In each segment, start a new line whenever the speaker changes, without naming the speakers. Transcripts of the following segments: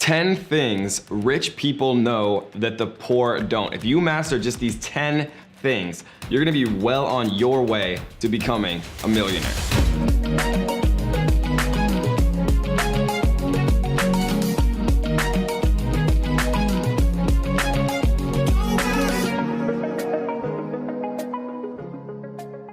10 things rich people know that the poor don't. If you master just these 10 things, you're gonna be well on your way to becoming a millionaire.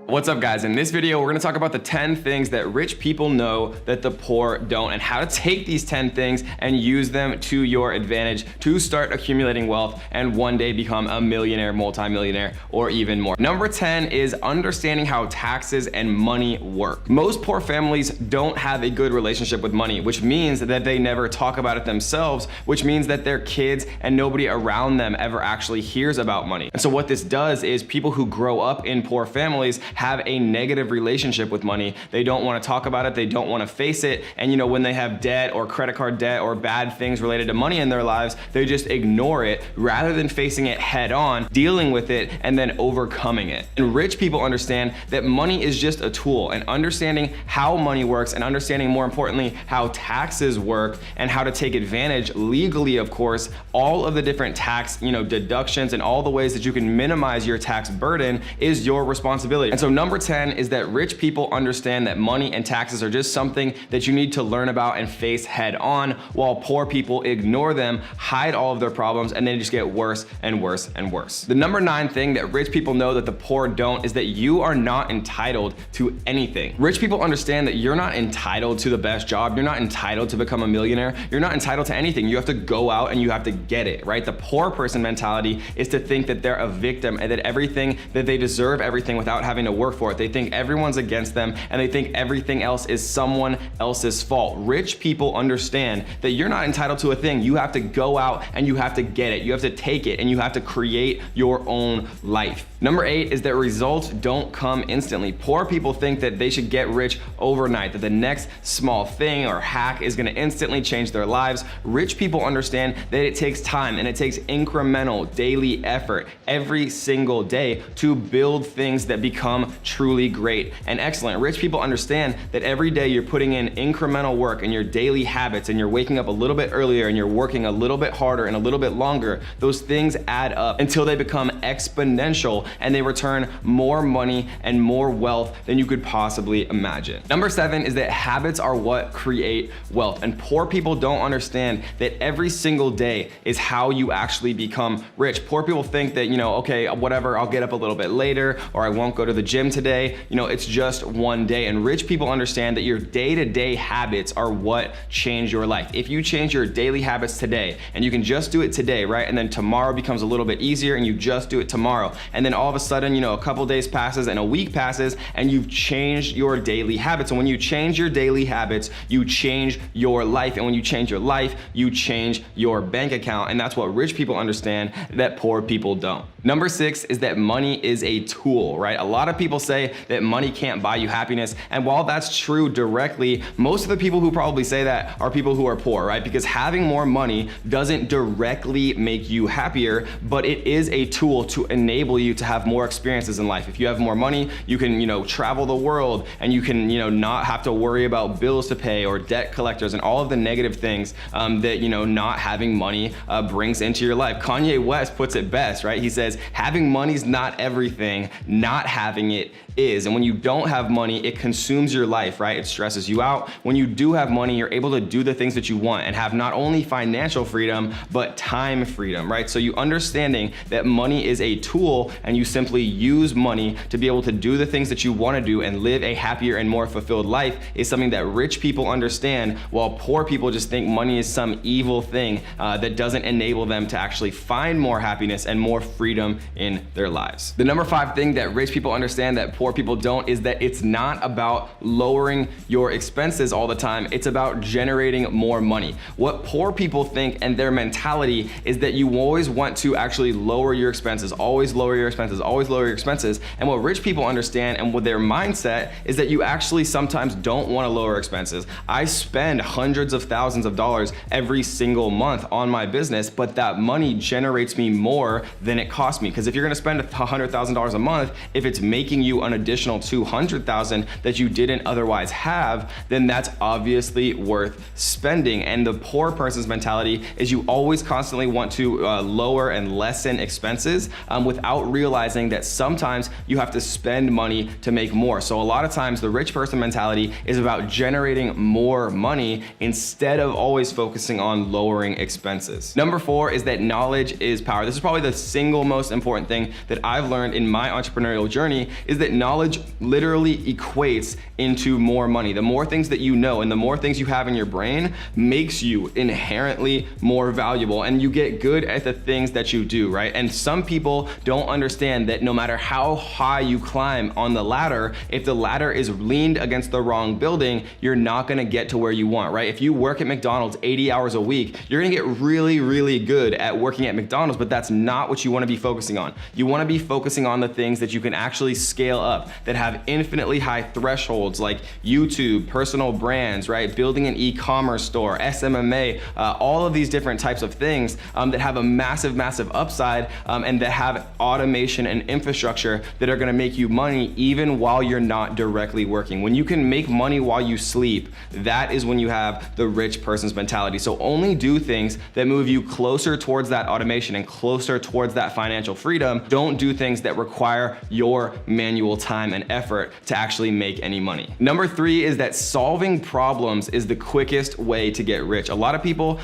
What's up, guys? In this video, we're gonna talk about the 10 things that rich people know that the poor don't, and how to take these 10 things and use them to your advantage to start accumulating wealth and one day become a millionaire, multimillionaire, or even more. Number 10 is understanding how taxes and money work. Most poor families don't have a good relationship with money, which means that they never talk about it themselves, which means that their kids and nobody around them ever actually hears about money. And so what this does is people who grow up in poor families have a negative relationship with money. They don't want to talk about it. They don't want to face it. And you know, when they have debt or credit card debt or bad things related to money in their lives, they just ignore it rather than facing it head on, dealing with it, and then overcoming it. And rich people understand that money is just a tool, and understanding how money works and understanding, more importantly, how taxes work and how to take advantage legally, of course, all of the different tax, deductions and all the ways that you can minimize your tax burden is your responsibility. And so number 10 is that rich people understand that money and taxes are just something that you need to learn about and face head on, while poor people ignore them, hide all of their problems, and then just get worse and worse and worse. The number 9 thing that rich people know that the poor don't is that you are not entitled to anything. Rich people understand that you're not entitled to the best job. You're not entitled to become a millionaire. You're not entitled to anything. You have to go out and you have to get it, right? The poor person mentality is to think that they're a victim and that everything, that they deserve everything without having to work for it. They think everyone's against them and they think everything else is someone else's fault. Rich people understand that you're not entitled to a thing. You have to go out and you have to get it. You have to take it and you have to create your own life. Number 8 is that results don't come instantly. Poor people think that they should get rich overnight, that the next small thing or hack is gonna instantly change their lives. Rich people understand that it takes time and it takes incremental daily effort every single day to build things that become truly great and excellent. Rich people understand that every day you're putting in incremental work in your daily habits, and you're waking up a little bit earlier and you're working a little bit harder and a little bit longer. Those things add up until they become exponential and they return more money and more wealth than you could possibly imagine. Number 7 is that habits are what create wealth, and poor people don't understand that every single day is how you actually become rich. Poor people think that, okay, whatever, I'll get up a little bit later, or I won't go to the gym today. It's just one day. And rich people understand that your day-to-day habits are what change your life. If you change your daily habits today, and you can just do it today, right? And then tomorrow becomes a little bit easier and you just do it tomorrow. And then all of a sudden, a couple days passes and a week passes and you've changed your daily habits. And when you change your daily habits, you change your life. And when you change your life, you change your bank account. And that's what rich people understand that poor people don't. Number 6 is that money is a tool, right? A lot of people say that money can't buy you happiness. And while that's true directly, most of the people who probably say that are people who are poor, right? Because having more money doesn't directly make you happier, but it is a tool to enable you to have more experiences in life. If you have more money, you can, travel the world, and you can, not have to worry about bills to pay or debt collectors and all of the negative things that, not having money brings into your life. Kanye West puts it best, right? He says, having money's not everything, not having it is. And when you don't have money, it consumes your life, right? It stresses you out. When you do have money, you're able to do the things that you want and have not only financial freedom, but time freedom, right? So you understanding that money is a tool and you simply use money to be able to do the things that you want to do and live a happier and more fulfilled life is something that rich people understand, while poor people just think money is some evil thing that doesn't enable them to actually find more happiness and more freedom in their lives. The number 5 thing that rich people understand that poor people don't is that it's not about lowering your expenses all the time. It's about generating more money. What poor people think and their mentality is that you always want to actually lower your expenses, always lower your expenses, always lower your expenses. And what rich people understand and what their mindset is that you actually sometimes don't want to lower expenses. I spend hundreds of thousands of dollars every single month on my business, but that money generates me more than it costs me. Because if you're going to spend $100,000 a month, if it's making making you an additional 200,000 that you didn't otherwise have, then that's obviously worth spending. And the poor person's mentality is you always constantly want to lower and lessen expenses without realizing that sometimes you have to spend money to make more. So a lot of times the rich person mentality is about generating more money instead of always focusing on lowering expenses. Number 4 is that knowledge is power. This is probably the single most important thing that I've learned in my entrepreneurial journey, is that knowledge literally equates into more money. The more things that you know and the more things you have in your brain makes you inherently more valuable, and you get good at the things that you do, right? And some people don't understand that no matter how high you climb on the ladder, if the ladder is leaned against the wrong building, you're not gonna get to where you want, right? If you work at McDonald's 80 hours a week, you're gonna get really, really good at working at McDonald's, but that's not what you wanna be focusing on. You wanna be focusing on the things that you can actually scale up, that have infinitely high thresholds, like YouTube, personal brands, right? Building an e-commerce store, SMMA, all of these different types of things that have a massive, massive upside and that have automation and infrastructure that are gonna make you money even while you're not directly working. When you can make money while you sleep, that is when you have the rich person's mentality. So only do things that move you closer towards that automation and closer towards that financial freedom. Don't do things that require your manual time and effort to actually make any money. Number 3 is that solving problems is the quickest way to get rich. A lot of people,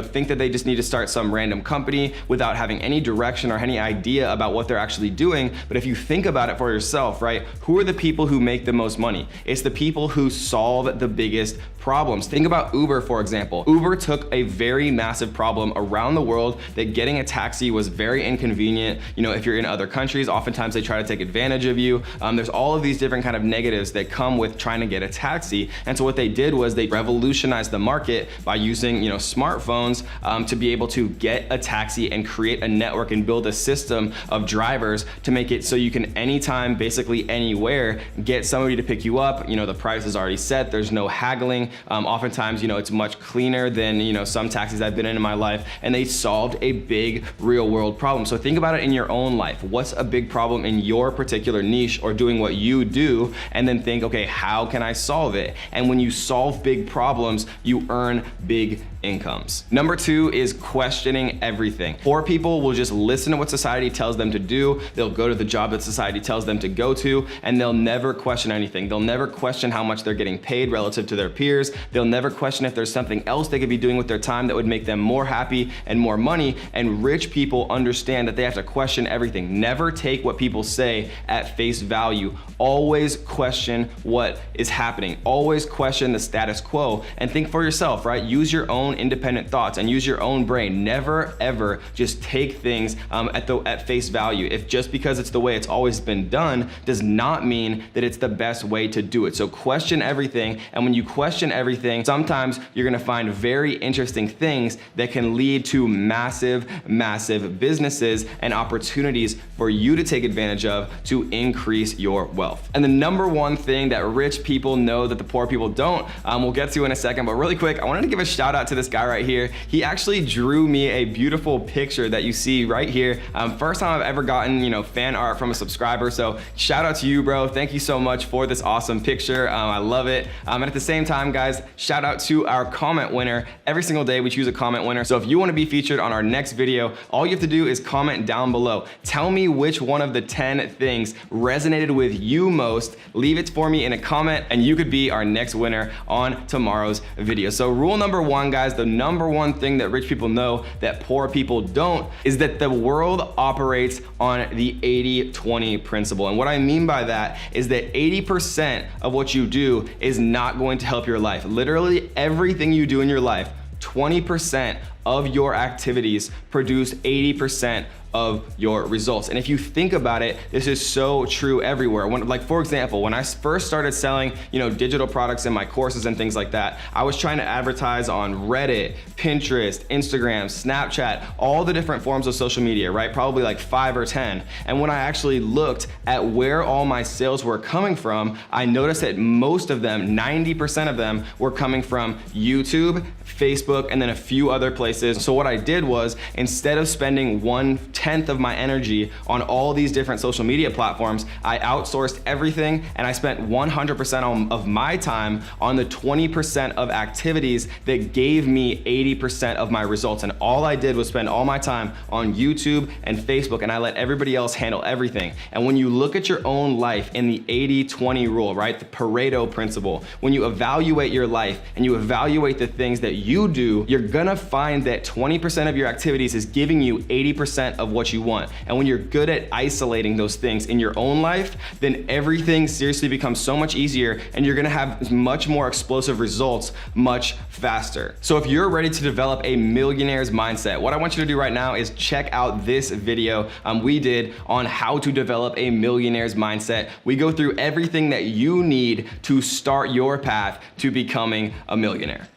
think that they just need to start some random company without having any direction or any idea about what they're actually doing. But if you think about it for yourself, right? Who are the people who make the most money? It's the people who solve the biggest problems. Think about Uber, for example. Uber took a very massive problem around the world that getting a taxi was very inconvenient. If you're in other countries, oftentimes they try to take advantage of you. There's all of these different kind of negatives that come with trying to get a taxi. And so what they did was they revolutionized the market by using, smartphones to be able to get a taxi and create a network and build a system of drivers to make it so you can anytime, basically anywhere, get somebody to pick you up. The price is already set. There's no haggling. Oftentimes, it's much cleaner than, some taxis I've been in my life, and they solved a big real world problem. So think about it in your own life. What's a big problem in your particular niche or doing what you do? And then think, okay, how can I solve it? And when you solve big problems, you earn big incomes. Number 2 is questioning everything. Poor people will just listen to what society tells them to do. They'll go to the job that society tells them to go to, and they'll never question anything. They'll never question how much they're getting paid relative to their peers. They'll never question if there's something else they could be doing with their time that would make them more happy and more money. And rich people understand that they have to question everything. Never take what people say at face value. Always question what is happening. Always question the status quo and think for yourself, right? Use your own independent thoughts and use your own brain. Never ever just take things at face value. If just because it's the way it's always been done does not mean that it's the best way to do it. So question everything, and when you question everything, sometimes you're gonna find very interesting things that can lead to massive, massive businesses and opportunities for you to take advantage of to increase your wealth. And the number 1 thing that rich people know that the poor people don't, we'll get to in a second, but really quick, I wanted to give a shout out to this guy right here. He actually drew me a beautiful picture that you see right here. First time I've ever gotten, fan art from a subscriber. So shout out to you, bro. Thank you so much for this awesome picture. I love it. And at the same time, guys, shout out to our comment winner. Every single day we choose a comment winner. So if you want to be featured on our next video, all you have to do is comment down below. Tell me which one of the 10 things resonated with you most. Leave it for me in a comment and you could be our next winner on tomorrow's video. So rule number 1, guys, the number 1 thing that rich people know that poor people don't is that the world operates on the 80-20 principle. And what I mean by that is that 80% of what you do is not going to help your life. Literally everything you do in your life, 20% of your activities produce 80% of your results. And if you think about it, this is so true everywhere. For example, when I first started selling, digital products in my courses and things like that, I was trying to advertise on Reddit, Pinterest, Instagram, Snapchat, all the different forms of social media, right? Probably like 5 or 10. And when I actually looked at where all my sales were coming from, I noticed that most of them, 90% of them, were coming from YouTube, Facebook, and then a few other places places. So what I did was, instead of spending 1/10 of my energy on all these different social media platforms, I outsourced everything and I spent 100% of my time on the 20% of activities that gave me 80% of my results. And all I did was spend all my time on YouTube and Facebook, and I let everybody else handle everything. And when you look at your own life in the 80-20 rule, right? The Pareto principle, when you evaluate your life and you evaluate the things that you do, you're gonna find that 20% of your activities is giving you 80% of what you want. And when you're good at isolating those things in your own life, then everything seriously becomes so much easier and you're gonna have much more explosive results much faster. So if you're ready to develop a millionaire's mindset, what I want you to do right now is check out this video we did on how to develop a millionaire's mindset. We go through everything that you need to start your path to becoming a millionaire.